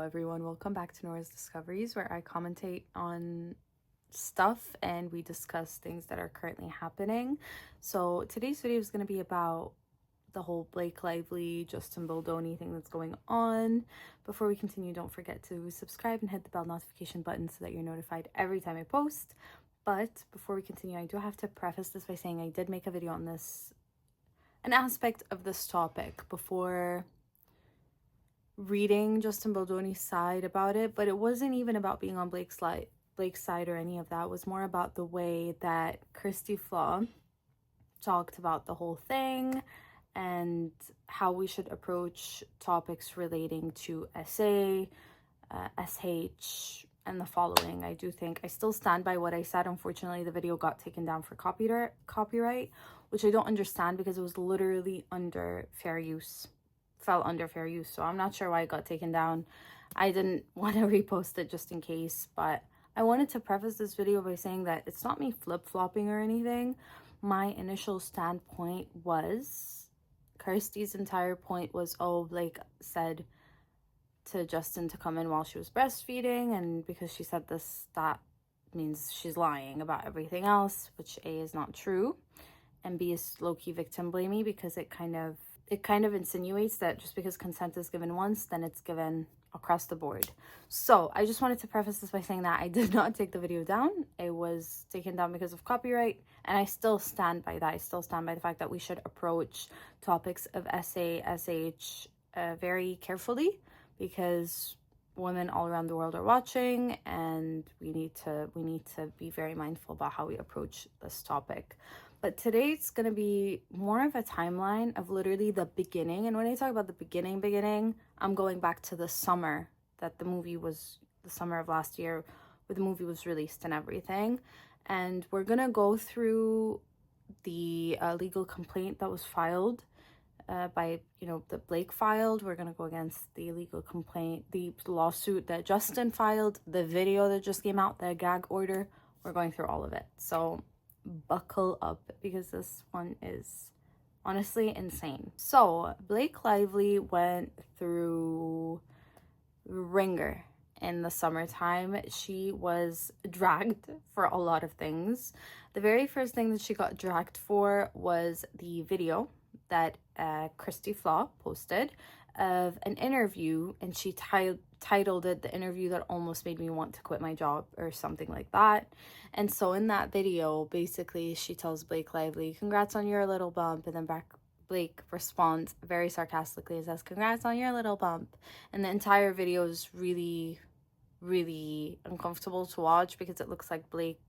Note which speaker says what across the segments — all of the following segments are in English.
Speaker 1: everyone, welcome back to Nora's Discoveries, where I commentate on stuff and we discuss things that are currently happening. So today's video is going to be about the whole Blake Lively, Justin Baldoni thing that's going on. Before we continue, don't forget to subscribe and hit the bell notification button so that you're notified every time I post. But before we continue, I do have to preface this by saying I did make a video on this, an aspect of this topic, before reading Justin Baldoni's side about it, but it wasn't even about being on Blake's side or any of that. It was more about the way that Christy Flaw talked about the whole thing and how we should approach topics relating to SA, SH, and the following. I still stand by what I said. Unfortunately, the video got taken down for copyright, which I don't understand because it was literally under fair use. Fell under fair use, so I'm not sure why it got taken down. I didn't want to repost it just in case, but I wanted to preface this video by saying that it's not me flip-flopping or anything. My initial standpoint was, Kirsty's entire point was, oh, Blake said to Justin to come in while she was breastfeeding, and because she said this, that means she's lying about everything else, which A, is not true, and B, is low-key victim blaming, because it kind of insinuates that just because consent is given once, then it's given across the board. So I just wanted to preface this by saying that I did not take the video down. It was taken down because of copyright, and I still stand by that. I still stand by the fact that we should approach topics of SA, SH very carefully, because women all around the world are watching, and we need to be very mindful about how we approach this topic. But today it's going to be more of a timeline of literally the beginning. And when I talk about the beginning, I'm going back to the summer that the movie was, the summer of last year, where the movie was released and everything. And we're going to go through the legal complaint that was filed by, the Blake filed. We're going to go against the legal complaint, the lawsuit that Justin filed, the video that just came out, the gag order. We're going through all of it. So buckle up, because this one is honestly insane. So Blake Lively went through ringer in the summertime. She was dragged for a lot of things. The very first thing that she got dragged for was the video that Christy Flaw posted of an interview, and she titled it "The Interview That Almost Made Me Want to Quit My Job," or something like that. And so in that video, basically she tells Blake Lively, "Congrats on your little bump," and then Blake responds very sarcastically and says, "Congrats on your little bump." And the entire video is really, really uncomfortable to watch, because it looks like Blake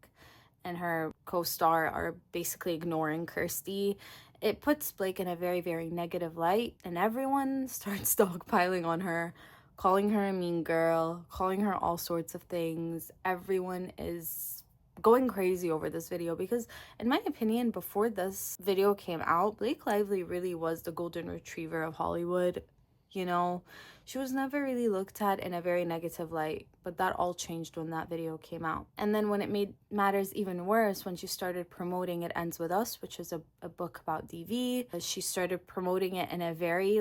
Speaker 1: and her co-star are basically ignoring Kirsty. It puts Blake in a very, very negative light, and everyone starts dogpiling on her, calling her a mean girl, calling her all sorts of things. Everyone is going crazy over this video, because in my opinion, before this video came out, Blake Lively really was the golden retriever of Hollywood. She was never really looked at in a very negative light, but that all changed when that video came out. And then when it made matters even worse, when she started promoting It Ends With Us, which is a book about DV, she started promoting it in a very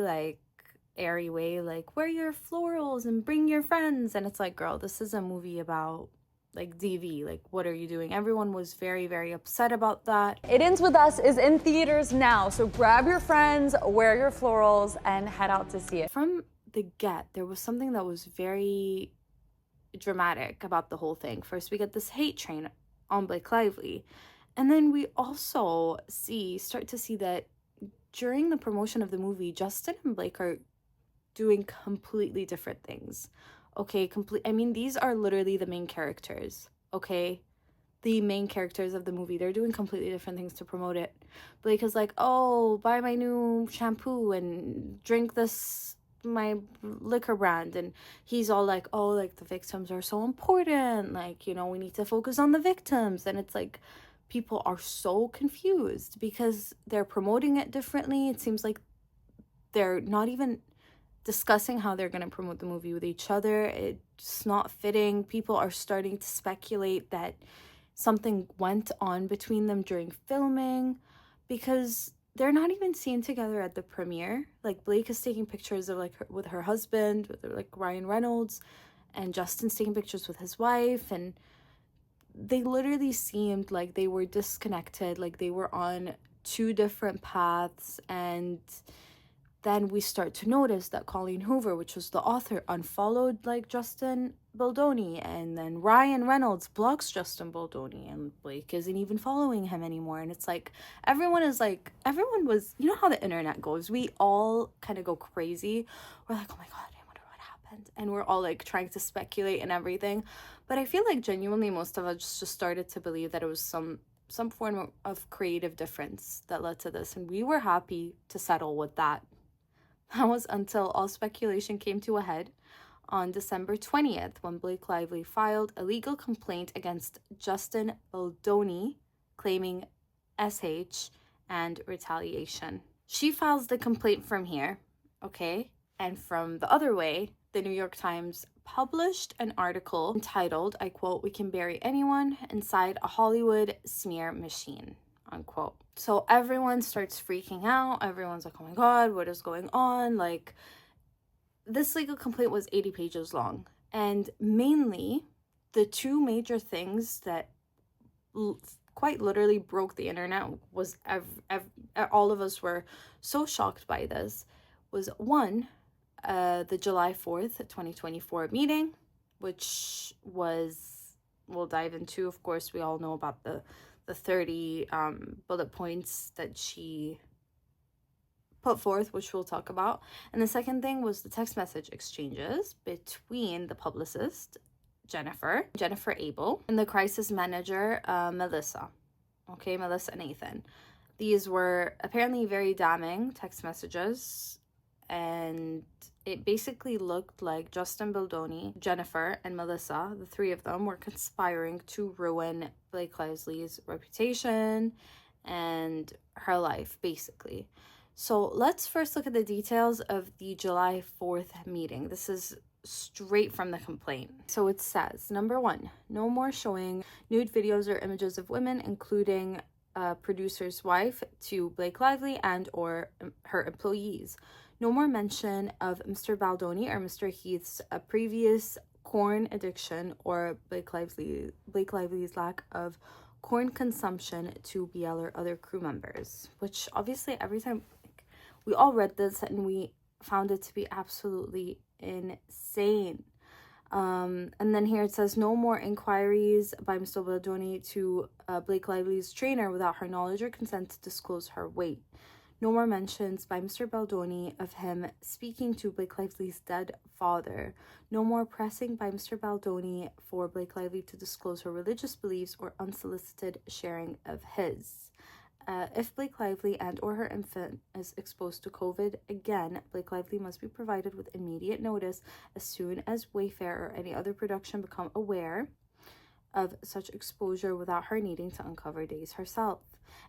Speaker 1: airy way, like, wear your florals and bring your friends. And it's like, girl, this is a movie about DV, what are you doing? Everyone was very, very upset about that.
Speaker 2: It Ends With Us is in theaters now, so grab your friends, wear your florals, and head out to see it.
Speaker 1: From the get, there was something that was very dramatic about the whole thing. First, we get this hate train on Blake Lively, and then we also start to see that during the promotion of the movie, Justin and Blake are doing completely different things. Okay, these are literally the main characters, okay? The main characters of the movie. They're doing completely different things to promote it. Blake is like, oh, buy my new shampoo and drink my liquor brand. And he's all like, oh, the victims are so important. We need to focus on the victims. And it's like, people are so confused because they're promoting it differently. It seems like they're not even discussing how they're going to promote the movie with each other. It's not fitting. People are starting to speculate that something went on between them during filming, because they're not even seen together at the premiere. Like, Blake is taking pictures of like with her husband, with like Ryan Reynolds, and Justin's taking pictures with his wife, and they literally seemed like they were disconnected, like they were on two different paths. And then we start to notice that Colleen Hoover, which was the author, unfollowed like Justin Baldoni, and then Ryan Reynolds blocks Justin Baldoni, and Blake isn't even following him anymore. And it's like everyone was, you know how the internet goes, we all kind of go crazy. We're like, oh my god, I wonder what happened, and we're all like trying to speculate and everything. But I feel like genuinely most of us just started to believe that it was some form of creative difference that led to this, and we were happy to settle with that. That was until all speculation came to a head on December 20th, when Blake Lively filed a legal complaint against Justin Baldoni, claiming SH and retaliation. She files the complaint from here, okay? And from the other way, the New York Times published an article entitled, I quote, "We can bury anyone inside a Hollywood smear machine," unquote. So everyone starts freaking out. Everyone's like, oh my god, what is going on? Like, this legal complaint was 80 pages long. And mainly, the two major things that quite literally broke the internet was all of us were so shocked by this, was one, the July 4th, 2024 meeting, which was, we'll dive into, of course, we all know about the 30 bullet points that she put forth, which we'll talk about. And the second thing was the text message exchanges between the publicist, Jennifer Abel, and the crisis manager, Melissa Nathan. These were apparently very damning text messages, and it basically looked like Justin Baldoni, Jennifer, and Melissa, the three of them, were conspiring to ruin Blake Lively's reputation and her life, basically. So let's first look at the details of the July 4th meeting. This is straight from the complaint. So it says, number one, no more showing nude videos or images of women, including a producer's wife, to Blake Lively and or her employees. No more mention of Mr. Baldoni or Mr. Heath's previous corn addiction or Blake Lively's lack of corn consumption to BL or other crew members. Which obviously every time we all read this and we found it to be absolutely insane. And then here it says, no more inquiries by Mr. Baldoni to Blake Lively's trainer without her knowledge or consent to disclose her weight. No more mentions by Mr. Baldoni of him speaking to Blake Lively's dead father. No more pressing by Mr. Baldoni for Blake Lively to disclose her religious beliefs or unsolicited sharing of his. If Blake Lively and or her infant is exposed to COVID, again, Blake Lively must be provided with immediate notice as soon as Wayfair or any other production become aware of such exposure without her needing to uncover days herself.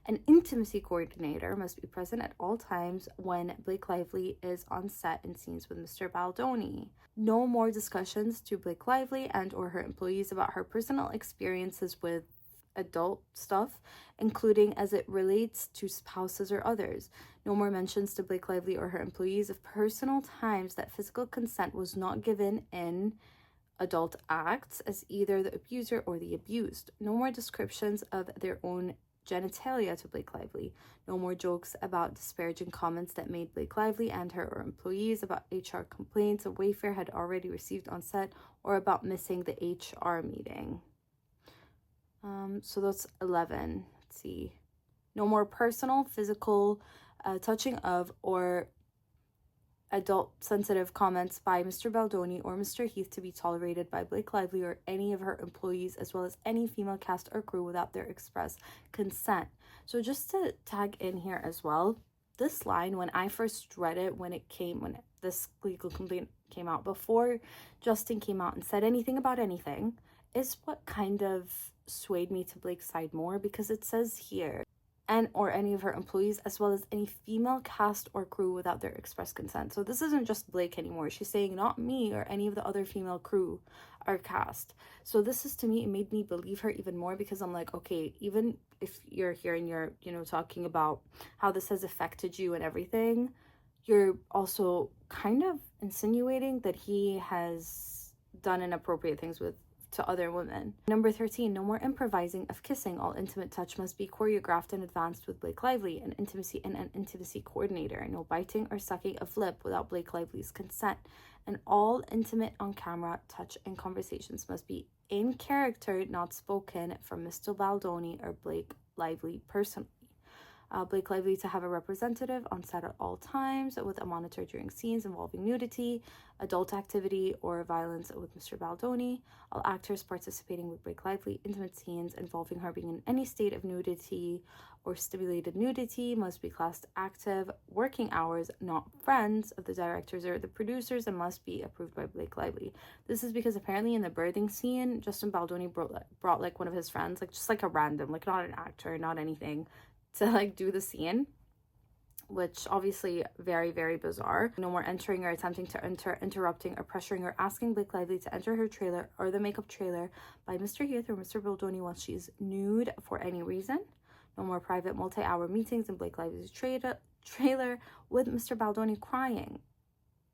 Speaker 1: An intimacy coordinator must be present at all times when Blake Lively is on set in scenes with Mr. Baldoni. No more discussions to Blake Lively and or her employees about her personal experiences with adult stuff, including as it relates to spouses or others. No more mentions to Blake Lively or her employees of personal times that physical consent was not given in adult acts as either the abuser or the abused. No more descriptions of their own genitalia to Blake Lively. No more jokes about disparaging comments that made Blake Lively and her or employees about HR complaints a Wayfair had already received on set or about missing the HR meeting. So that's 11. Let's see. No more personal, physical touching of or adult sensitive comments by Mr. Baldoni or Mr. Heath to be tolerated by Blake Lively or any of her employees, as well as any female cast or crew without their express consent. So just to tag in here as well, this line, when I first read it, when this legal complaint came out, before Justin came out and said anything about anything, is what kind of swayed me to Blake's side more, because it says here, and or any of her employees, as well as any female cast or crew without their express consent. So this isn't just Blake anymore. She's saying not me or any of the other female crew are cast. So this is, to me, it made me believe her even more, because I'm like, okay, even if you're here and you're, you know, talking about how this has affected you and everything, you're also kind of insinuating that he has done inappropriate things to other women. Number 13, no more improvising of kissing. All intimate touch must be choreographed and advanced with Blake Lively, an intimacy coordinator. No biting or sucking of lip without Blake Lively's consent. And all intimate on-camera touch and conversations must be in character, not spoken, from Mr. Baldoni or Blake Lively personally. Blake Lively to have a representative on set at all times with a monitor during scenes involving nudity, adult activity, or violence with Mr. Baldoni. All actors participating with Blake Lively intimate scenes involving her being in any state of nudity or stimulated nudity must be classed active working hours, not friends of the directors or the producers, and must be approved by Blake Lively. This is because apparently in the birthing scene, Justin Baldoni brought like one of his friends, like just like a random, like not an actor, not anything, to like do the scene, which obviously very, very bizarre. No more entering or attempting to enter, interrupting or pressuring or asking Blake Lively to enter her trailer or the makeup trailer by Mr. Heath or Mr. Baldoni while she's nude for any reason. No more private multi-hour meetings in Blake Lively's trailer with Mr. Baldoni crying,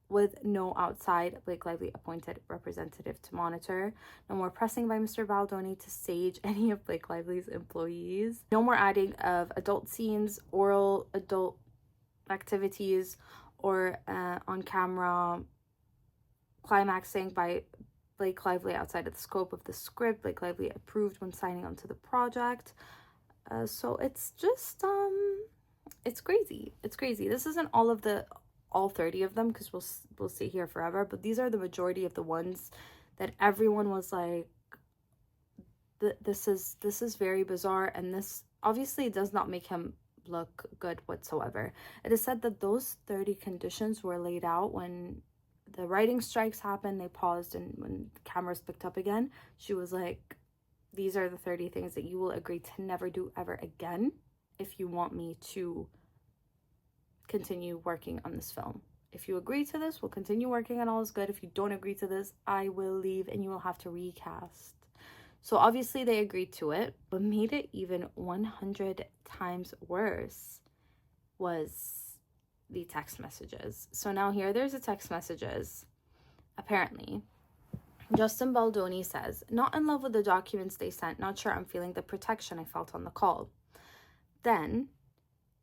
Speaker 1: with no outside Blake Lively appointed representative to monitor. No more pressing by Mr. Baldoni to stage any of Blake Lively's employees. No more adding of adult scenes, oral adult activities, or on-camera climaxing by Blake Lively outside of the scope of the script Blake Lively approved when signing onto the project. So it's just, it's crazy. It's crazy. This isn't all 30 of them, because we'll stay here forever, but these are the majority of the ones that everyone was like, this is very bizarre, and this obviously does not make him look good whatsoever. It is said that those 30 conditions were laid out when the writing strikes happened. They paused, and when cameras picked up again, she was like, these are the 30 things that you will agree to never do ever again if you want me to continue working on this film. If you agree to this, we'll continue working and all is good. If you don't agree to this, I will leave and you will have to recast. So obviously they agreed to it, but made it even 100 times worse was the text messages. So now here, there's the text messages. Apparently, Justin Baldoni says, not in love with the documents they sent, not sure I'm feeling the protection I felt on the call. Then,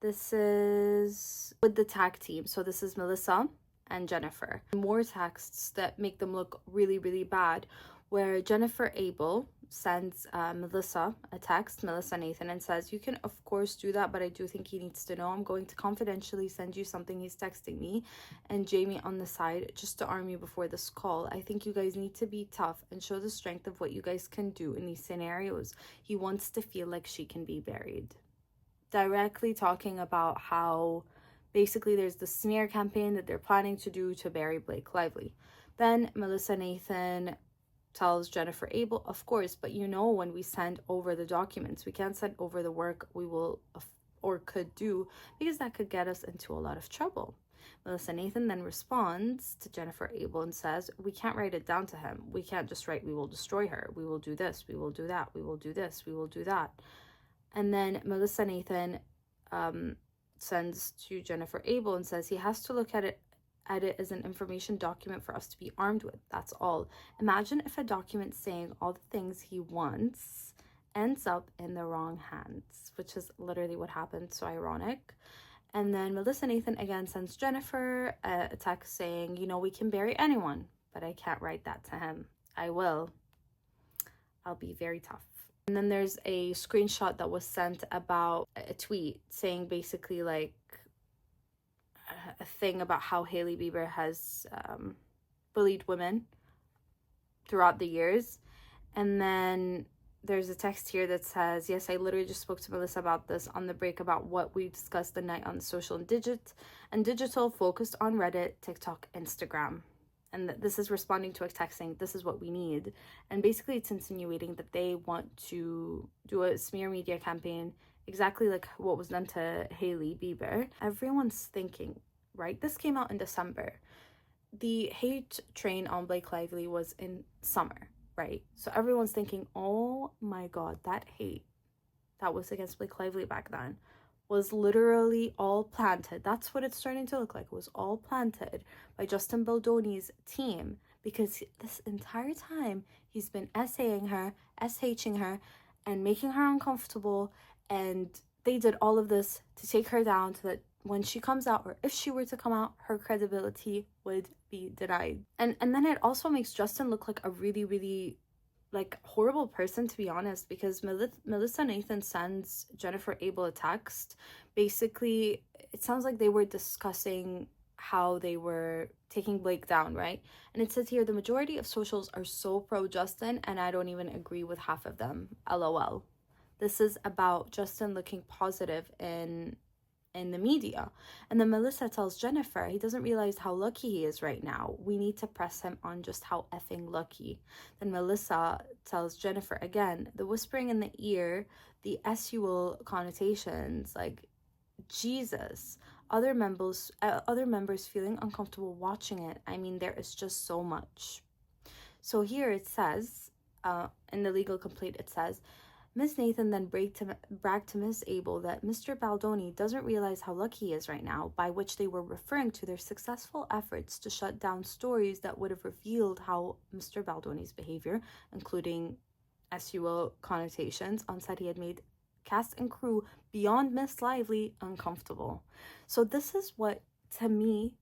Speaker 1: this is with the tag team. So this is Melissa and Jennifer. More texts that make them look really, really bad, where Jennifer Abel sends Melissa a text, Melissa Nathan, and says, you can of course do that, but I do think he needs to know. I'm going to confidentially send you something he's texting me and Jamie on the side just to arm you before this call. I think you guys need to be tough and show the strength of what you guys can do in these scenarios. He wants to feel like she can be buried. Directly talking about how basically there's the smear campaign that they're planning to do to bury Blake Lively. Then Melissa Nathan tells Jennifer Abel, of course, but you know, when we send over the documents, we can't send over the work we will or could do, because that could get us into a lot of trouble. Melissa Nathan then responds to Jennifer Abel and says, we can't write it down to him. We can't just write, we will destroy her. We will do this. We will do that. We will do this. We will do that. And then Melissa Nathan sends to Jennifer Abel and says, he has to look at it as an information document for us to be armed with. That's all. Imagine if a document saying all the things he wants ends up in the wrong hands, which is literally what happened. So ironic. And then Melissa Nathan again sends Jennifer a text saying, you know, we can bury anyone, but I can't write that to him. I will. I'll be very tough. And then there's a screenshot that was sent about a tweet saying basically like a thing about how Hailey Bieber has bullied women throughout the years. And then there's a text here that says, yes, I literally just spoke to Melissa about this on the break about what we discussed the night on social and digital, focused on Reddit, TikTok, Instagram. And this is responding to a text saying, this is what we need. And basically it's insinuating that they want to do a smear media campaign exactly like what was done to Hailey Bieber. Everyone's thinking, right? This came out in December. The hate train on Blake Lively was in summer, right? So everyone's thinking, oh my God, that hate that was against Blake Lively back then was literally all planted. That's what it's starting to look like. It was all planted by Justin Baldoni's team, because this entire time he's been SAing her, SHing her, and making her uncomfortable. And they did all of this to take her down so that when she comes out, or if she were to come out, her credibility would be denied. And then it also makes Justin look like a really, really like horrible person, to be honest, because Melissa Nathan sends Jennifer Abel a text. Basically, it sounds like they were discussing how they were taking Blake down, right? And it says here, the majority of socials are so pro Justin, and I don't even agree with half of them. LOL. This is about Justin looking positive in the media. And then Melissa tells Jennifer he doesn't realize how lucky he is right now. We need to press him on just how effing lucky. Then Melissa tells Jennifer again, the whispering in the ear, the sexual connotations, like Jesus. Other members feeling uncomfortable watching it. I mean, there is just so much. So here it says, in the legal complaint, it says, Ms. Nathan then bragged to Ms. Abel that Mr. Baldoni doesn't realize how lucky he is right now, by which they were referring to their successful efforts to shut down stories that would have revealed how Mr. Baldoni's behavior, including sexual connotations, on set he had made cast and crew beyond Miss Lively uncomfortable. So this is what, to me,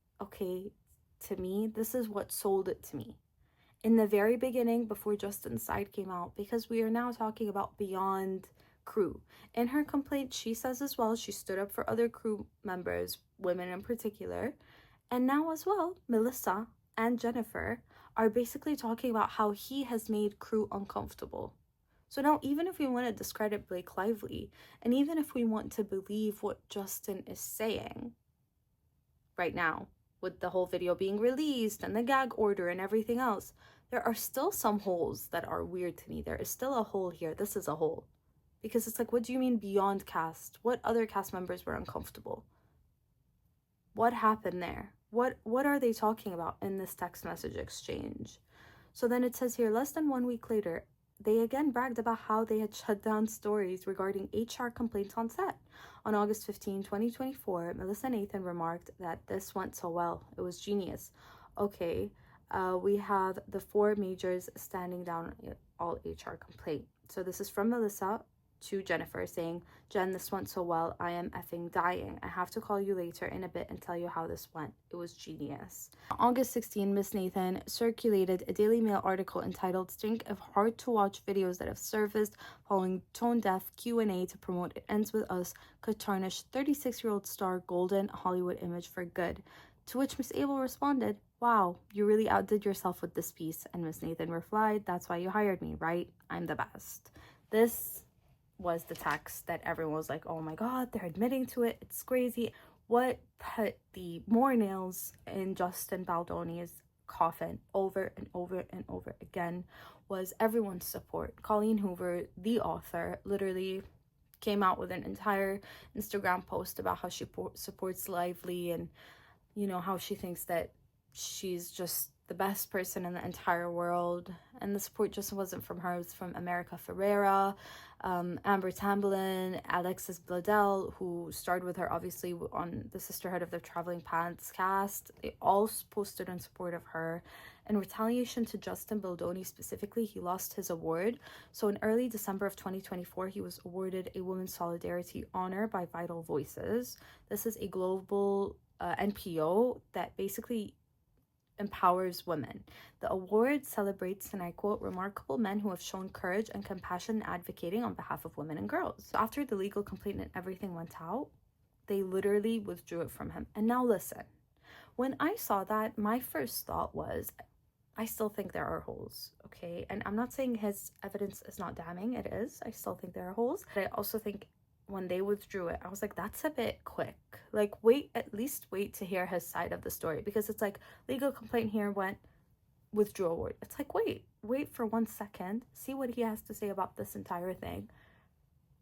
Speaker 1: this is what sold it to me. In the very beginning, before Justin's side came out, because we are now talking about beyond crew. In her complaint, she says as well, she stood up for other crew members, women in particular. And now as well, Melissa and Jennifer are basically talking about how he has made crew uncomfortable. So now, even if we want to discredit Blake Lively, and even if we want to believe what Justin is saying right now, with the whole video being released and the gag order and everything else, there are still some holes that are weird to me. There is still a hole here. This is a hole. Because it's like, what do you mean beyond cast? What other cast members were uncomfortable? What happened there? What are they talking about in this text message exchange? So then it says here, less than 1 week later, they again bragged about how they had shut down stories regarding HR complaints on set. On August 15, 2024, Melissa Nathan remarked that this went so well. It was genius. Okay, we have the 4 majors standing down all HR complaint. So this is from Melissa to Jennifer saying, Jen, this went so well. I am effing dying. I have to call you later in a bit and tell you how this went. It was genius. On August 16, Miss Nathan circulated a Daily Mail article entitled Stink of hard-to-watch videos that have surfaced following tone-deaf Q&A to promote It Ends With Us could tarnish 36-year-old star golden Hollywood image for good. To which Miss Abel responded, wow, you really outdid yourself with this piece. And Miss Nathan replied, that's why you hired me, right? I'm the best. This was the text that everyone was like, oh my God, they're admitting to it. It's crazy. What put the more nails in Justin Baldoni's coffin over and over and over again was everyone's support. Colleen Hoover, the author, literally came out with an entire Instagram post about how she supports Lively and, you know, how she thinks that she's just the best person in the entire world. And the support just wasn't from her, it was from America Ferrera, Amber Tamblyn, Alexis Bledel, who starred with her obviously on the Sisterhood of the Traveling Pants cast. They all posted in support of her. In retaliation to Justin Baldoni specifically, he lost his award. So in early December of 2024, he was awarded a Women's Solidarity Honor by Vital Voices. This is a global NPO that basically empowers women. The award celebrates, and I quote, remarkable men who have shown courage and compassion in advocating on behalf of women and girls. So after the legal complaint and everything went out, they literally withdrew it from him. And now listen, when I saw that, my first thought was, I still think there are holes, okay? And I'm not saying his evidence is not damning, it is. I still think there are holes. But I also think when they withdrew it, I was like, that's a bit quick. Like, at least wait to hear his side of the story, because it's like legal complaint here went, withdrew award. It's like, wait for 1 second, see what he has to say about this entire thing.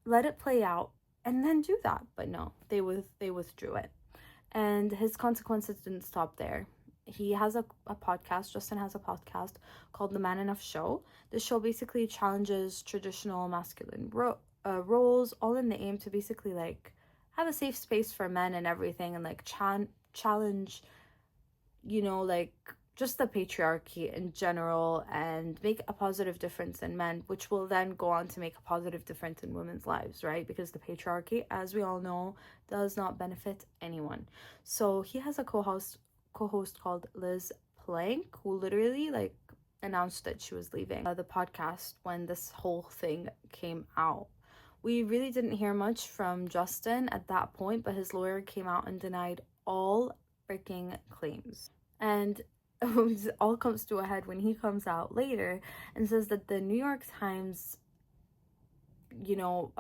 Speaker 1: Let it play out. and then do that. But no, they withdrew it. And his consequences didn't stop there. He has a podcast, Justin has a podcast called The Man Enough Show. The show basically challenges traditional masculine roles, all in the aim to basically like have a safe space for men and everything, and like challenge, you know, like just the patriarchy in general, and make a positive difference in men, which will then go on to make a positive difference in women's lives, right? Because the patriarchy, as we all know, does not benefit anyone. So he has a co-host called Liz Plank, who literally like announced that she was leaving the podcast when this whole thing came out. We really didn't hear much from Justin at that point, but his lawyer came out and denied all freaking claims. And it all comes to a head when he comes out later and says that the New York Times, you know,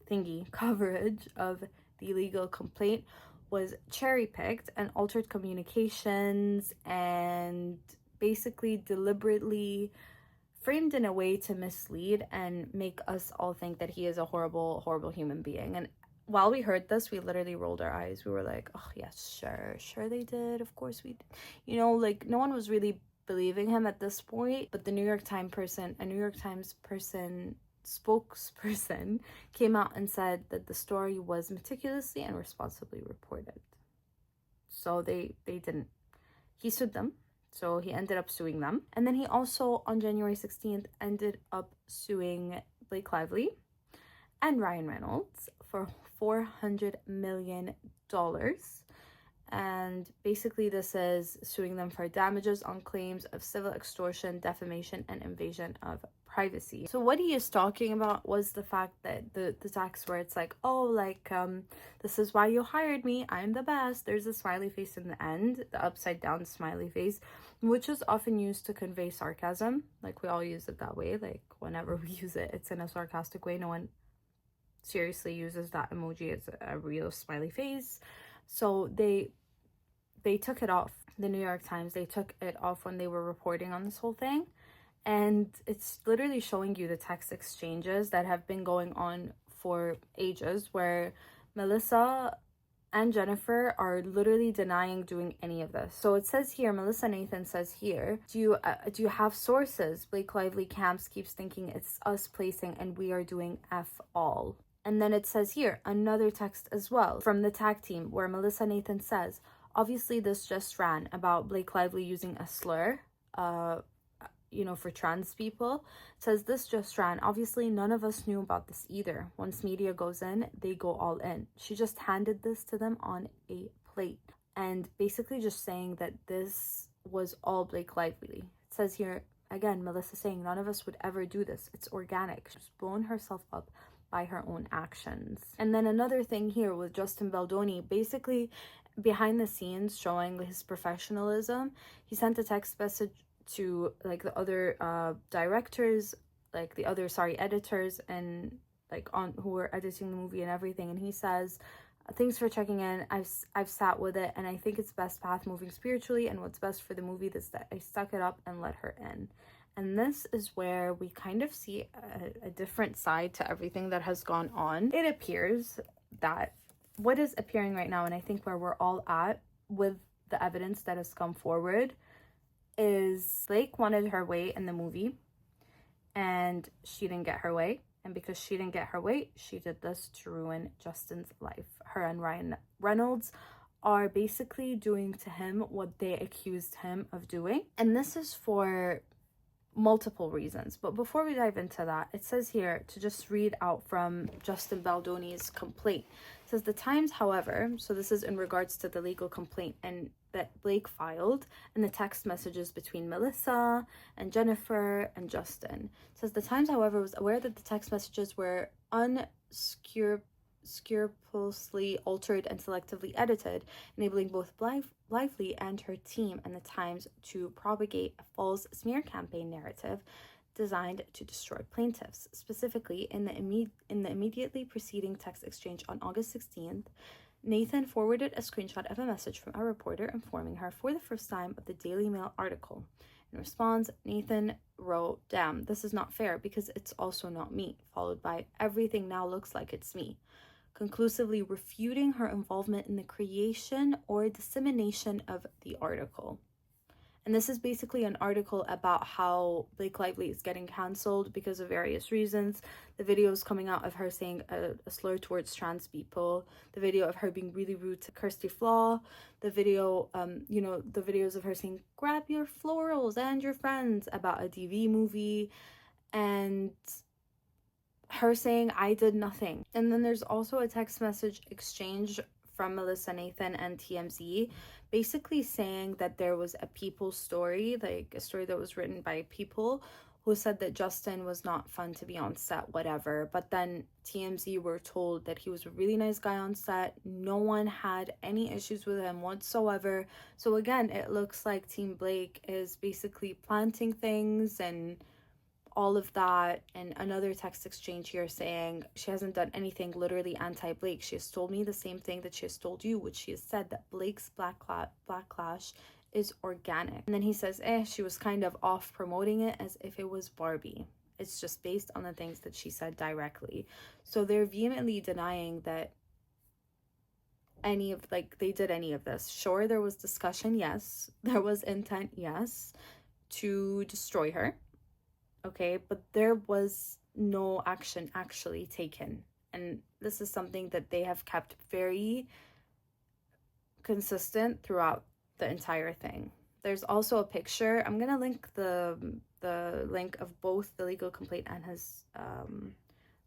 Speaker 1: thingy coverage of the legal complaint was cherry-picked and altered communications, and basically deliberately framed in a way to mislead and make us all think that he is a horrible, horrible human being. And while we heard this, we literally rolled our eyes. We were like, oh yes, sure they did, of course we did. You know, like no one was really believing him at this point. But a New York Times spokesperson came out and said that the story was meticulously and responsibly reported. So they didn't. He sued them. So he ended up suing them. And then he also, on January 16th, ended up suing Blake Lively and Ryan Reynolds for $400 million. And basically this is suing them for damages on claims of civil extortion, defamation, and invasion of privacy. So what he is talking about was the fact that the text where it's like, oh, like this is why you hired me, I'm the best. There's a smiley face in the end, the upside down smiley face, which is often used to convey sarcasm. Like we all use it that way. Like whenever we use it, it's in a sarcastic way. No one seriously uses that emoji as a real smiley face. So they took it off. The New York Times, they took it off when they were reporting on this whole thing. And it's literally showing you the text exchanges that have been going on for ages, where Melissa and Jennifer are literally denying doing any of this. So it says here, Melissa Nathan says here, do you have sources? Blake Lively camps keeps thinking it's us placing and we are doing F all. And then it says here, another text as well from the tag team where Melissa Nathan says, obviously this just ran about Blake Lively using a slur, you know, for trans people. It says this just ran. Obviously none of us knew about this either. Once media goes in, they go all in. She just handed this to them on a plate. And basically just saying that this was all Blake Lively. It says here, again, Melissa saying none of us would ever do this. It's organic. She's blown herself up by her own actions. And then another thing here with Justin Baldoni, basically behind the scenes showing his professionalism, he sent a text message to like the other directors, like the other editors, and like on who were editing the movie and everything, and he says, thanks for checking in. I've sat with it, and I think it's best path moving spiritually, and what's best for the movie is that I stuck it up and let her in. And this is where we kind of see a different side to everything that has gone on. It appears that what is appearing right now, and I think where we're all at with the evidence that has come forward, is Blake wanted her way in the movie and she didn't get her way. And because she didn't get her way, she did this to ruin Justin's life. Her and Ryan Reynolds are basically doing to him what they accused him of doing. And this is for multiple reasons. But before we dive into that, it says here to just read out from Justin Baldoni's complaint. It says the Times, however, so this is in regards to the legal complaint and that Blake filed and the text messages between Melissa and Jennifer and Justin. It says the Times, however, was aware that the text messages were unscrupulously altered and selectively edited, enabling both Lively and her team and the Times to propagate a false smear campaign narrative designed to destroy plaintiffs. Specifically, in the immediately preceding text exchange on August 16th, Nathan forwarded a screenshot of a message from a reporter informing her for the first time of the Daily Mail article In response, Nathan wrote, "Damn, this is not fair because it's also not me," followed by, "Everything now looks like it's me," conclusively refuting her involvement in the creation or dissemination of the article. And this is basically an article about how Blake Lively is getting cancelled because of various reasons. The videos coming out of her saying a slur towards trans people, the video of her being really rude to Kirsty Flaw, the video, the videos of her saying, "Grab your florals and your friends," about a DV movie, and her saying, "I did nothing." And then there's also a text message exchange from Melissa Nathan and TMZ, basically saying that there was a people story, like a story that was written by people who said that Justin was not fun to be on set, whatever. But then TMZ were told that he was a really nice guy on set. No one had any issues with him whatsoever. So again, it looks like Team Blake is basically planting things and all of that. And another text exchange here saying she hasn't done anything literally anti-Blake. She has told me the same thing that she has told you, which she has said that Blake's backlash is organic. And then he says, she was kind of off promoting it as if it was Barbie. It's just based on the things that she said directly. So they're vehemently denying that they did any of this. Sure, there was discussion, yes. There was intent, yes, to destroy her. Okay, but there was no action actually taken. And this is something that they have kept very consistent throughout the entire thing. There's also a picture. I'm gonna link the link of both the legal complaint and his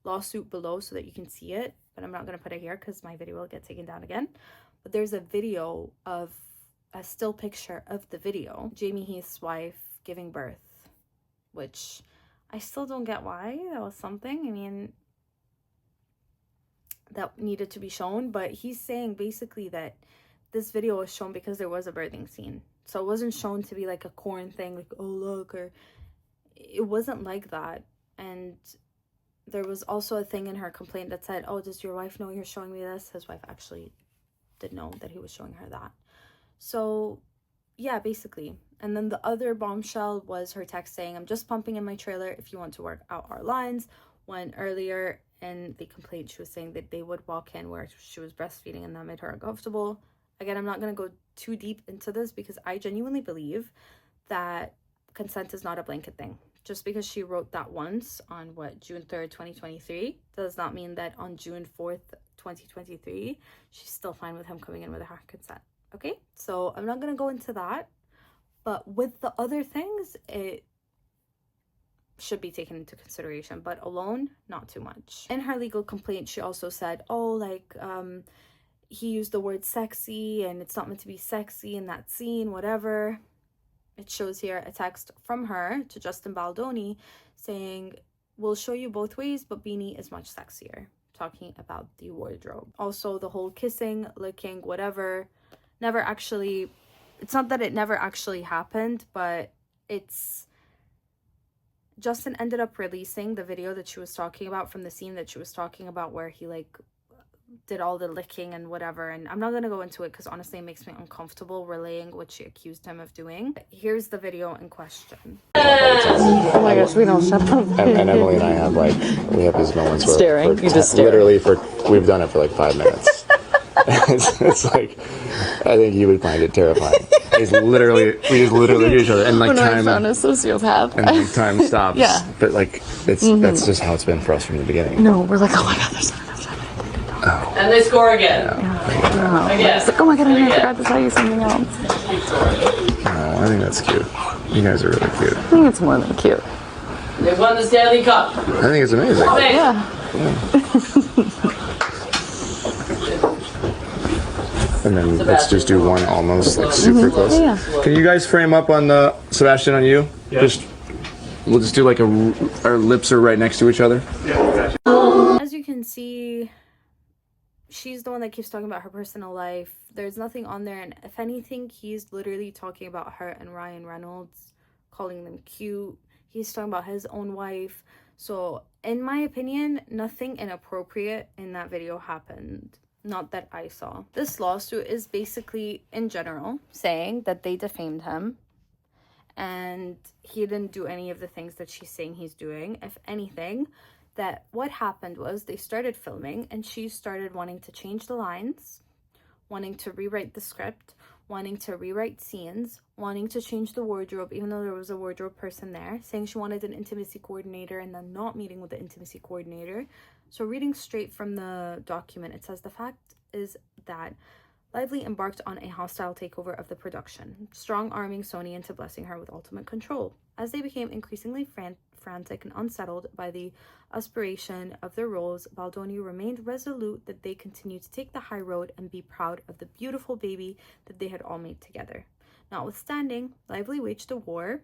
Speaker 1: lawsuit below so that you can see it, but I'm not gonna put it here because my video will get taken down again. But there's a video of a still picture of the video, Jamie Heath's wife giving birth, which I still don't get why that was something. I mean, that needed to be shown, but he's saying basically that this video was shown because there was a birthing scene. So it wasn't shown to be like a corn thing, like, oh look, or it wasn't like that. And there was also a thing in her complaint that said, "Oh, does your wife know you're showing me this?" His wife actually did know that he was showing her that. So yeah, basically. And then the other bombshell was her text saying, "I'm just pumping in my trailer if you want to work out our lines," when earlier in the complaint she was saying that they would walk in where she was breastfeeding and that made her uncomfortable. Again, I'm not going to go too deep into this because I genuinely believe that consent is not a blanket thing. Just because she wrote that once on June 3rd, 2023, does not mean that on June 4th, 2023, she's still fine with him coming in with her consent. Okay, so I'm not going to go into that, but with the other things, it should be taken into consideration, but alone, not too much. In her legal complaint, she also said, he used the word sexy and it's not meant to be sexy in that scene, whatever. It shows here a text from her to Justin Baldoni saying, "We'll show you both ways, but Beanie is much sexier," talking about the wardrobe. Also, the whole kissing, licking, whatever, it's not that it never actually happened, but Justin ended up releasing the video that she was talking about from the scene that she was talking about where he did all the licking and whatever, and I'm not gonna go into it because honestly it makes me uncomfortable relaying what she accused him of doing. But here's the video in question.
Speaker 2: Oh my gosh, we don't shut up.
Speaker 3: And Emily and I we have these moments where
Speaker 2: staring. You just stare.
Speaker 3: Literally we've done it for like 5 minutes. it's like, I think you would find it terrifying. We just literally hear each other and like
Speaker 2: I found a sociopath.
Speaker 3: And like time stops.
Speaker 2: Yeah.
Speaker 3: But like that's just how it's been for us from the beginning.
Speaker 2: No, we're like, oh my god, there's not enough time.
Speaker 3: Oh.
Speaker 4: And they score again.
Speaker 2: Yeah. Again. It's like, oh my god, I forgot to tell you something else.
Speaker 3: Oh, I think that's cute. You guys are really cute.
Speaker 2: I think it's more than cute.
Speaker 4: They won the Stanley Cup.
Speaker 3: I think it's amazing.
Speaker 2: Yeah.
Speaker 3: And then let's just do one almost like super close.
Speaker 2: Yeah.
Speaker 3: Can you guys frame up on Sebastian on you?
Speaker 5: Yeah.
Speaker 3: We'll just do like our lips are right next to each other.
Speaker 5: Yeah.
Speaker 1: As you can see, she's the one that keeps talking about her personal life. There's nothing on there, and if anything, he's literally talking about her and Ryan Reynolds, calling them cute. He's talking about his own wife. So in my opinion, nothing inappropriate in that video happened. Not that I saw. This lawsuit is basically in general saying that they defamed him and he didn't do any of the things that she's saying he's doing. If anything, that what happened was they started filming and she started wanting to change the lines, wanting to rewrite the script, wanting to rewrite scenes, wanting to change the wardrobe, even though there was a wardrobe person there, saying she wanted an intimacy coordinator and then not meeting with the intimacy coordinator. So reading straight from the document, it says the fact is that Lively embarked on a hostile takeover of the production, strong-arming Sony into blessing her with ultimate control. As they became increasingly frantic and unsettled by the aspiration of their roles, Baldoni remained resolute that they continued to take the high road and be proud of the beautiful baby that they had all made together. Notwithstanding, Lively waged a war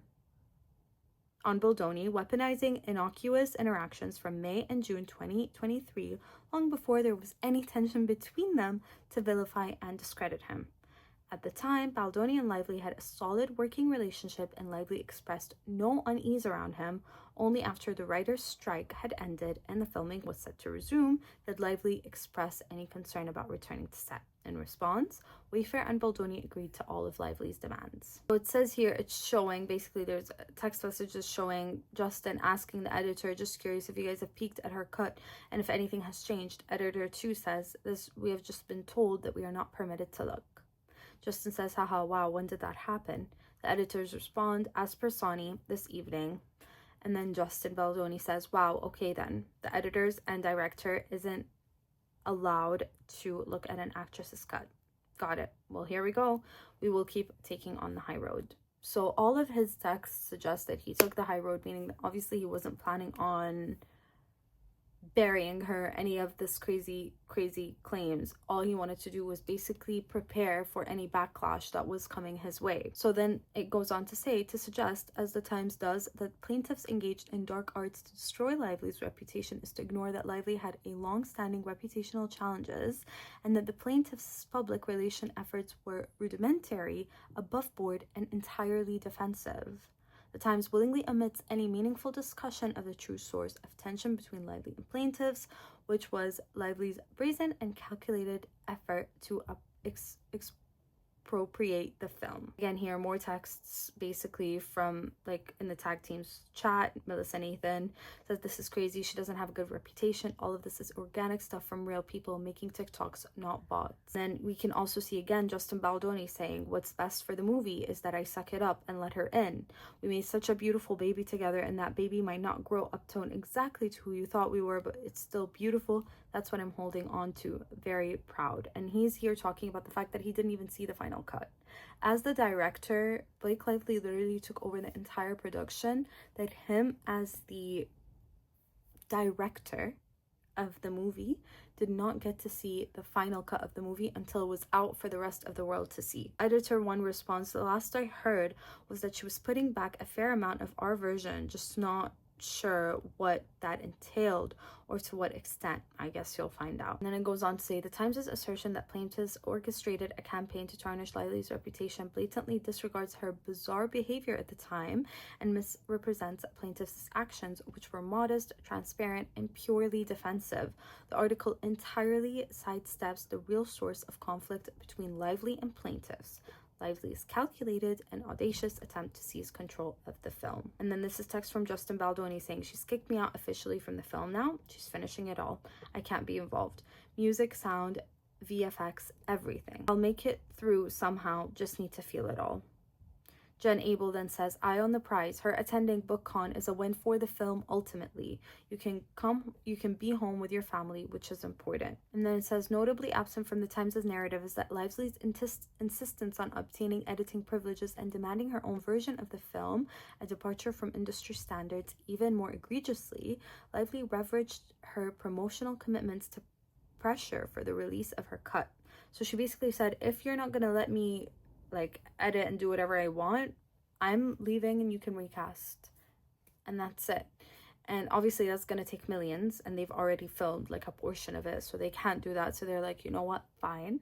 Speaker 1: on Baldoni, weaponizing innocuous interactions from May and June 2023, long before there was any tension between them, to vilify and discredit him. At the time, Baldoni and Lively had a solid working relationship, and Lively expressed no unease around him. Only after the writer's strike had ended and the filming was set to resume did Lively express any concern about returning to set. In response, Wayfair and Baldoni agreed to all of Lively's demands. So it says here, it's showing, basically there's text messages showing Justin asking the editor, just curious if you guys have peeked at her cut and if anything has changed. Editor 2 says, this, we have just been told that we are not permitted to look. Justin says, haha, wow, when did that happen? The editors respond, as per Sony, this evening. And then Justin Baldoni says, wow, okay then. The editors and director isn't allowed to look at an actress's cut. Got it. Well, here we go. We will keep taking on the high road. So all of his texts suggest that he took the high road, meaning that obviously he wasn't planning on burying her, any of this crazy claims. All he wanted to do was basically prepare for any backlash that was coming his way. So then it goes on to say, to suggest, as the Times does, that plaintiffs engaged in dark arts to destroy Lively's reputation is to ignore that Lively had a long-standing reputational challenges, and that the plaintiffs' public relation efforts were rudimentary, above board, and entirely defensive. The Times willingly omits any meaningful discussion of the true source of tension between Lively and plaintiffs, which was Lively's brazen and calculated effort to expropriate the film. Again, here more texts basically from like in the tag team's chat. Melissa Nathan says, this is crazy, she doesn't have a good reputation, all of this is organic stuff from real people making TikToks, not bots. Then we can also see again Justin Baldoni saying, what's best for the movie is that I suck it up and let her in. We made such a beautiful baby together, and that baby might not grow up to exactly to who you thought we were, but it's still beautiful. That's what I'm holding on to. Very proud. And he's here talking about the fact that he didn't even see the final cut. As the director, Blake Lively literally took over the entire production, that him as the director of the movie did not get to see the final cut of the movie until it was out for the rest of the world to see. Editor 1 responds, the last I heard was that she was putting back a fair amount of our version, just not sure what that entailed or to what extent. I guess you'll find out. And then it goes on to say, the Times' assertion that plaintiffs orchestrated a campaign to tarnish Lively's reputation blatantly disregards her bizarre behavior at the time and misrepresents plaintiffs' actions, which were modest, transparent, and purely defensive. The article entirely sidesteps the real source of conflict between Lively and plaintiffs, Lively's calculated and audacious attempt to seize control of the film. And then this is text from Justin Baldoni saying, she's kicked me out officially from the film now. She's finishing it all. I can't be involved. Music, sound, VFX, everything. I'll make it through somehow, just need to feel it all. Jen Abel then says, eye on the prize. Her attending BookCon is a win for the film ultimately. You can be home with your family, which is important. And then it says, notably absent from the Times' narrative is that Lively's insistence on obtaining editing privileges and demanding her own version of the film, a departure from industry standards. Even more egregiously, Lively leveraged her promotional commitments to pressure for the release of her cut. So she basically said, if you're not going to let me like edit and do whatever I want, I'm leaving and you can recast, and that's it. And obviously that's gonna take millions, and they've already filmed like a portion of it, so they can't do that. So they're like, you know what, fine.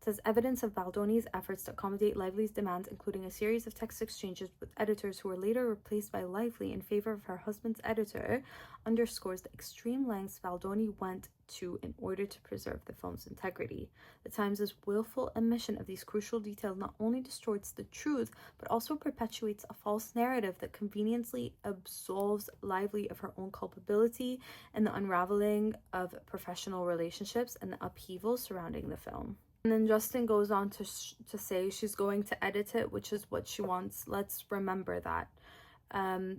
Speaker 1: It says evidence of Baldoni's efforts to accommodate Lively's demands, including a series of text exchanges with editors who were later replaced by Lively in favor of her husband's editor, underscores the extreme lengths Baldoni went to in order to preserve the film's integrity. The Times' willful omission of these crucial details not only distorts the truth, but also perpetuates a false narrative that conveniently absolves Lively of her own culpability in the unraveling of professional relationships and the upheaval surrounding the film. And then Justin goes on to say she's going to edit it, which is what she wants. Let's remember that.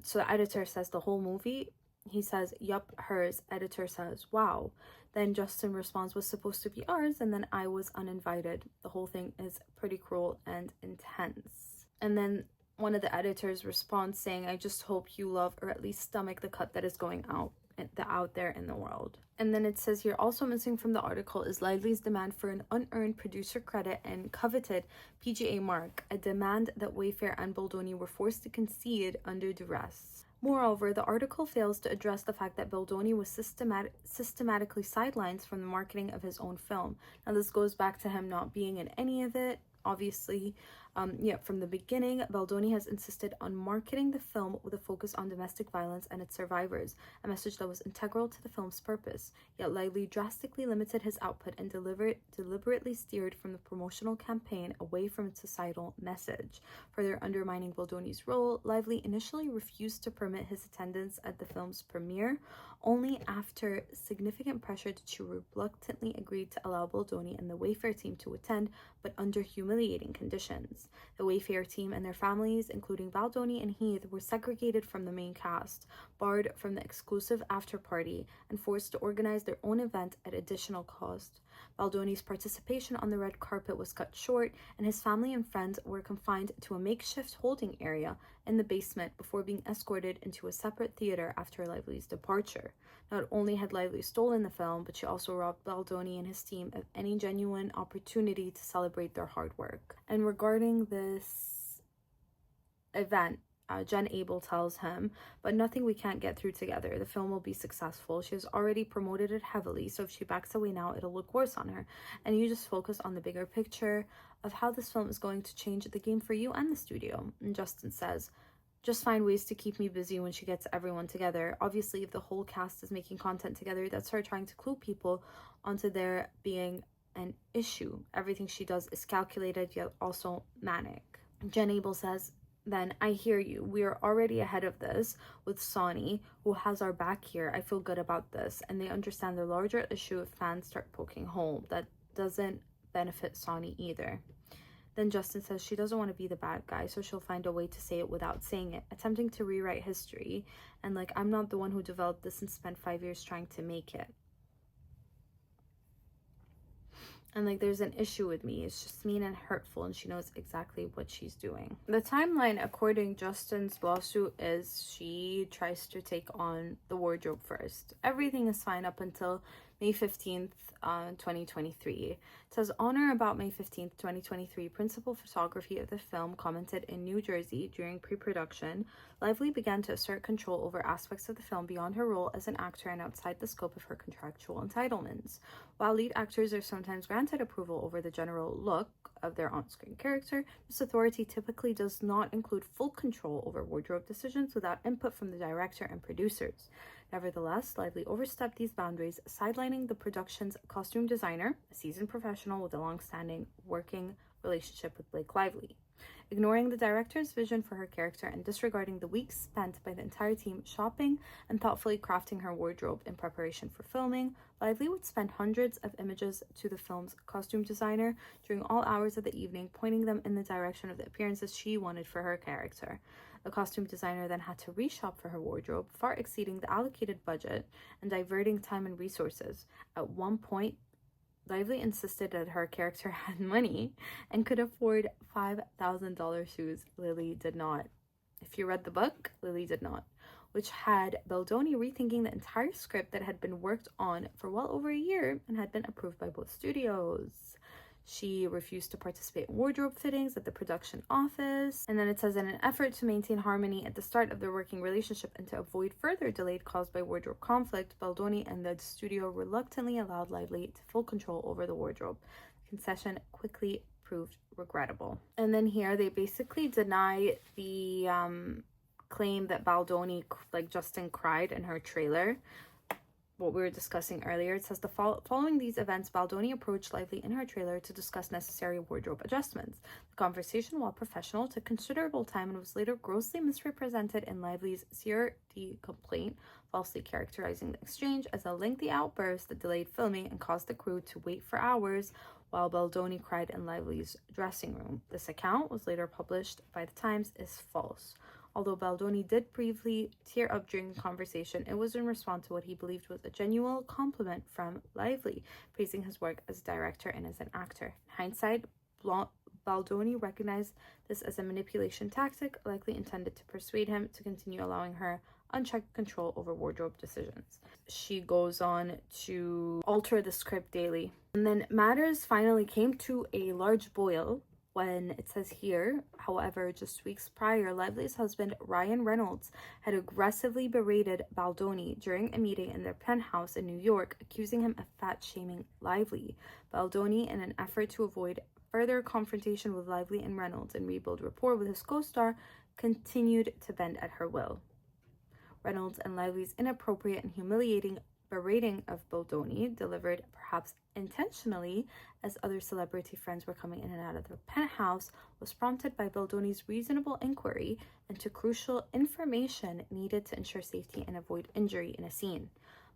Speaker 1: So the editor says the whole movie. He says, yup, hers. Editor says, wow. Then Justin responds, was supposed to be ours, and then I was uninvited. The whole thing is pretty cruel and intense. And then one of the editors responds saying, I just hope you love or at least stomach the cut that is going out there in the world. And then it says here, also missing from the article is Lively's demand for an unearned producer credit and coveted PGA mark, a demand that Wayfair and Baldoni were forced to concede under duress. Moreover, the article fails to address the fact that Baldoni was systematically sidelined from the marketing of his own film. Now, this goes back to him not being in any of it. Obviously, from the beginning, Baldoni has insisted on marketing the film with a focus on domestic violence and its survivors, a message that was integral to the film's purpose. Yet Lively drastically limited his output and deliberately steered from the promotional campaign away from its societal message. Further undermining Baldoni's role, Lively initially refused to permit his attendance at the film's premiere. Only after significant pressure did she reluctantly agree to allow Baldoni and the Wayfair team to attend, but under humiliating conditions. The Wayfair team and their families, including Baldoni and Heath, were segregated from the main cast, barred from the exclusive after party, and forced to organize their own event at additional cost. Baldoni's participation on the red carpet was cut short, and his family and friends were confined to a makeshift holding area in the basement before being escorted into a separate theater after Lively's departure. Not only had Lively stolen the film, but she also robbed Baldoni and his team of any genuine opportunity to celebrate their hard work. And regarding this event, Jen Abel tells him, but nothing we can't get through together. The film will be successful. She has already promoted it heavily, so if she backs away now, it'll look worse on her. And you just focus on the bigger picture of how this film is going to change the game for you and the studio. And Justin says, just find ways to keep me busy when she gets everyone together. Obviously, if the whole cast is making content together, that's her trying to clue people onto there being an issue. Everything she does is calculated, yet also manic. Jen Abel says, then I hear you. We are already ahead of this with Sonny, who has our back here. I feel good about this. And they understand the larger issue if fans start poking hole. That doesn't benefit Sonny either. Then Justin says she doesn't want to be the bad guy, so she'll find a way to say it without saying it, attempting to rewrite history. And like, I'm not the one who developed this and spent 5 years trying to make it. And like, there's an issue with me. It's just mean and hurtful, and she knows exactly what she's doing. The timeline, according Justin's lawsuit, is she tries to take on the wardrobe first. Everything is fine up until May 15th, 2023. It says, on or about May 15th, 2023, principal photography of the film commented in New Jersey during pre-production. Lively began to assert control over aspects of the film beyond her role as an actor and outside the scope of her contractual entitlements. While lead actors are sometimes granted approval over the general look of their on-screen character, this authority typically does not include full control over wardrobe decisions without input from the director and producers. Nevertheless, Lively overstepped these boundaries, sidelining the production's costume designer, a seasoned professional with a long-standing working relationship with Blake Lively. Ignoring the director's vision for her character and disregarding the weeks spent by the entire team shopping and thoughtfully crafting her wardrobe in preparation for filming, Lively would spend hundreds of images to the film's costume designer during all hours of the evening, pointing them in the direction of the appearances she wanted for her character. The costume designer then had to reshop for her wardrobe, far exceeding the allocated budget and diverting time and resources. At one point, Lively insisted that her character had money and could afford $5,000 shoes. Lily did not. If you read the book, Lily did not, which had Baldoni rethinking the entire script that had been worked on for well over a year and had been approved by both studios. She refused to participate in wardrobe fittings at the production office. And then it says, in an effort to maintain harmony at the start of their working relationship and to avoid further delay caused by wardrobe conflict, Baldoni and the studio reluctantly allowed Lively to full control over the wardrobe. concession quickly proved regrettable. And then here they basically deny the claim that Baldoni, like Justin, cried in her trailer. What we were discussing earlier, it says following these events, Baldoni approached Lively in her trailer to discuss necessary wardrobe adjustments. The conversation, while professional, took considerable time and was later grossly misrepresented in Lively's CRD complaint, falsely characterizing the exchange as a lengthy outburst that delayed filming and caused the crew to wait for hours while Baldoni cried in Lively's dressing room. This account was later published by the Times as false. Although Baldoni did briefly tear up during the conversation, it was in response to what he believed was a genuine compliment from Lively, praising his work as a director and as an actor. In hindsight, Baldoni recognized this as a manipulation tactic, likely intended to persuade him to continue allowing her unchecked control over wardrobe decisions. She goes on to alter the script daily. And then matters finally came to a large boil when it says here, however, just weeks prior, Lively's husband, Ryan Reynolds, had aggressively berated Baldoni during a meeting in their penthouse in New York, accusing him of fat-shaming Lively. Baldoni, in an effort to avoid further confrontation with Lively and Reynolds and rebuild rapport with his co-star, continued to bend at her will. Reynolds and Lively's inappropriate and humiliating berating of Baldoni, delivered perhaps intentionally as other celebrity friends were coming in and out of the penthouse, was prompted by Baldoni's reasonable inquiry into crucial information needed to ensure safety and avoid injury in a scene.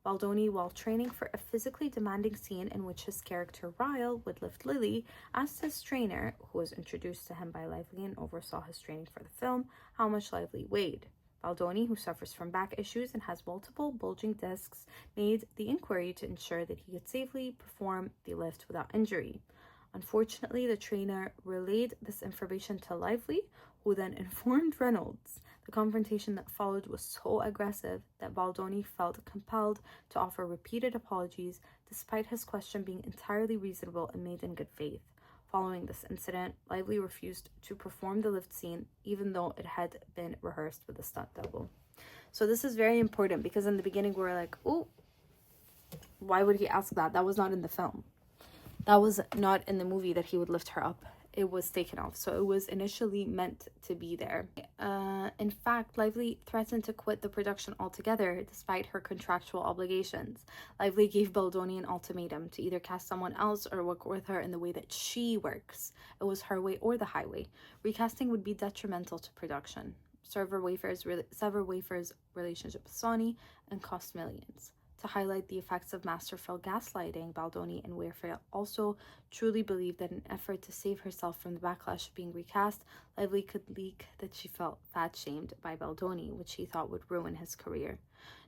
Speaker 1: Baldoni, while training for a physically demanding scene in which his character Ryle would lift Lily, asked his trainer, who was introduced to him by Lively and oversaw his training for the film, how much Lively weighed. Baldoni, who suffers from back issues and has multiple bulging discs, made the inquiry to ensure that he could safely perform the lift without injury. Unfortunately, the trainer relayed this information to Lively, who then informed Reynolds. The confrontation that followed was so aggressive that Baldoni felt compelled to offer repeated apologies, despite his question being entirely reasonable and made in good faith. Following this incident, Lively refused to perform the lift scene, even though it had been rehearsed with a stunt double. So this is very important because in the beginning we were like, oh, why would he ask that? That was not in the film. That was not in the movie that he would lift her up. It was taken off. So it was initially meant to be there. In fact, Lively threatened to quit the production altogether despite her contractual obligations. Lively gave Baldoni an ultimatum to either cast someone else or work with her in the way that she works. It was her way or the highway. Recasting would be detrimental to production, sever Wayfair's relationship with Sony, and cost millions. To highlight the effects of masterful gaslighting, Baldoni and Wayfair also truly believed that in an effort to save herself from the backlash of being recast, Lively could leak that she felt fat-shamed by Baldoni, which he thought would ruin his career.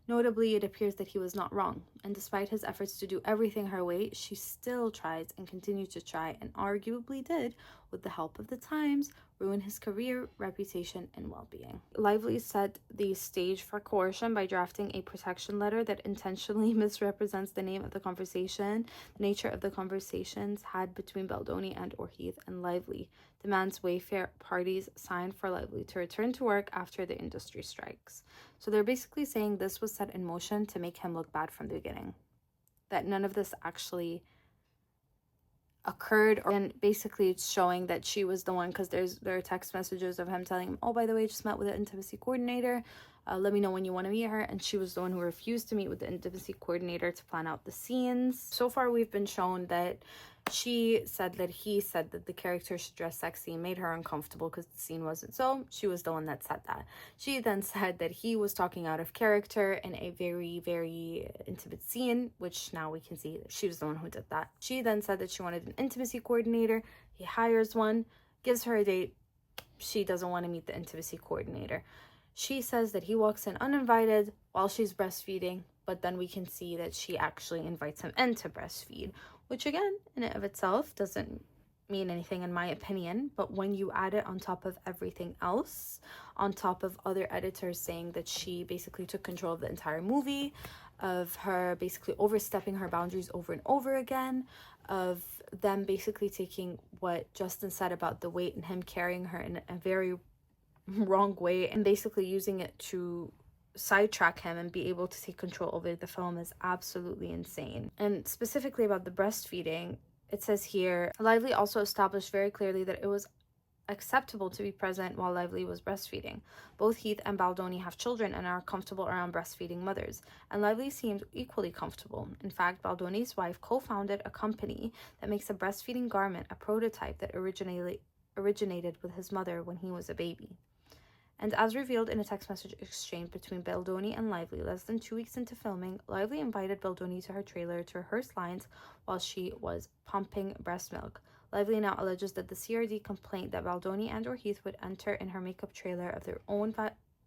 Speaker 1: Notably, it appears that he was not wrong, and despite his efforts to do everything her way, she still tries and continued to try, and arguably did, with the help of the Times, ruin his career, reputation, and well-being. Lively set the stage for coercion by drafting a protection letter that intentionally misrepresents the name of the conversation, the nature of the conversations had between Baldoni and Heath and Lively, demands Wayfair parties sign for Lively to return to work after the industry strikes. So they're basically saying this was set in motion to make him look bad from the beginning. That none of this actually occurred, and basically it's showing that she was the one, because there are text messages of him telling him, oh, by the way, I just met with an intimacy coordinator, let me know when you want to meet her, and she was the one who refused to meet with the intimacy coordinator to plan out the scenes. So far we've been shown that he said that the character should dress sexy and made her uncomfortable because the scene wasn't so. She was the one that said that. She then said that he was talking out of character in a very, very intimate scene, which now we can see that she was the one who did that. She then said that she wanted an intimacy coordinator. He hires one, gives her a date. She doesn't want to meet the intimacy coordinator. She says that he walks in uninvited while she's breastfeeding, but then we can see that she actually invites him in to breastfeed, which again, in and of itself, doesn't mean anything in my opinion. But when you add it on top of everything else, on top of other editors saying that she basically took control of the entire movie, of her basically overstepping her boundaries over and over again, of them basically taking what Justin said about the weight and him carrying her in a very wrong way and basically using it to sidetrack him and be able to take control over the film, is absolutely insane. And specifically about the breastfeeding, it says here, Lively also established very clearly that it was acceptable to be present while Lively was breastfeeding. Both Heath and Baldoni have children and are comfortable around breastfeeding mothers, and Lively seemed equally comfortable. In fact, Baldoni's wife co-founded a company that makes a breastfeeding garment, a prototype that originated with his mother when he was a baby. And as revealed in a text message exchange between Baldoni and Lively less than 2 weeks into filming, Lively invited Baldoni to her trailer to rehearse lines while she was pumping breast milk. Lively now alleges that the CRD complaint that Baldoni and or Heath would enter in her makeup trailer of their own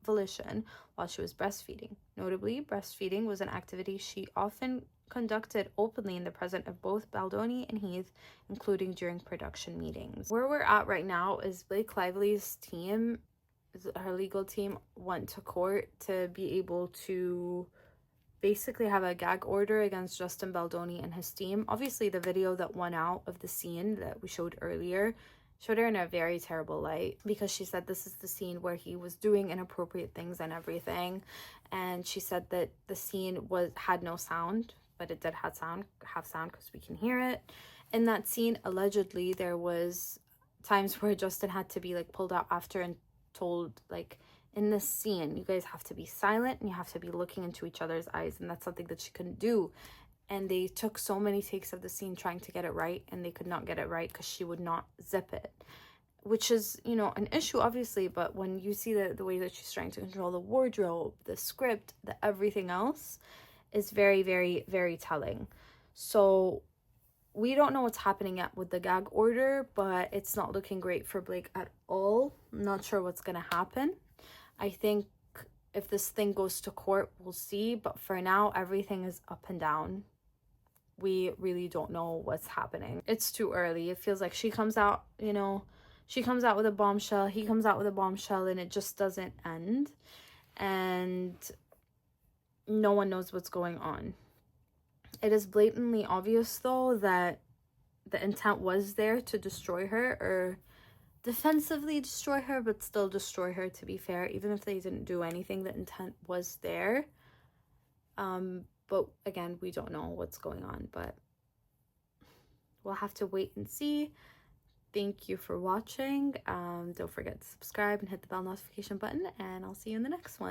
Speaker 1: volition while she was breastfeeding. Notably, breastfeeding was an activity she often conducted openly in the presence of both Baldoni and Heath, including during production meetings. Where we're at right now is Blake Lively's team, her legal team, went to court to be able to basically have a gag order against Justin Baldoni and his team. Obviously, the video that went out of the scene that we showed earlier showed her in a very terrible light, because she said this is the scene where he was doing inappropriate things and everything. And she said that the scene had no sound, but it did have sound because we can hear it. In that scene, allegedly, there was times where Justin had to be like pulled out after and told, like, in this scene, you guys have to be silent and you have to be looking into each other's eyes, and that's something that she couldn't do. And they took so many takes of the scene trying to get it right, and they could not get it right because she would not zip it, which is, you know, an issue obviously. But when you see the way that she's trying to control the wardrobe, the script, the everything else, is very, very, very telling. So we don't know what's happening yet with the gag order, but it's not looking great for Blake at all. I'm not sure what's gonna happen. I think if this thing goes to court, we'll see. But for now, everything is up and down. We really don't know what's happening. It's too early. It feels like she comes out, you know, she comes out with a bombshell, he comes out with a bombshell, and it just doesn't end. And no one knows what's going on. It is blatantly obvious, though, that the intent was there to destroy her, or defensively destroy her, but still destroy her, to be fair. Even if they didn't do anything, the intent was there. But again, we don't know what's going on, but we'll have to wait and see. Thank you for watching. Don't forget to subscribe and hit the bell notification button, and I'll see you in the next one.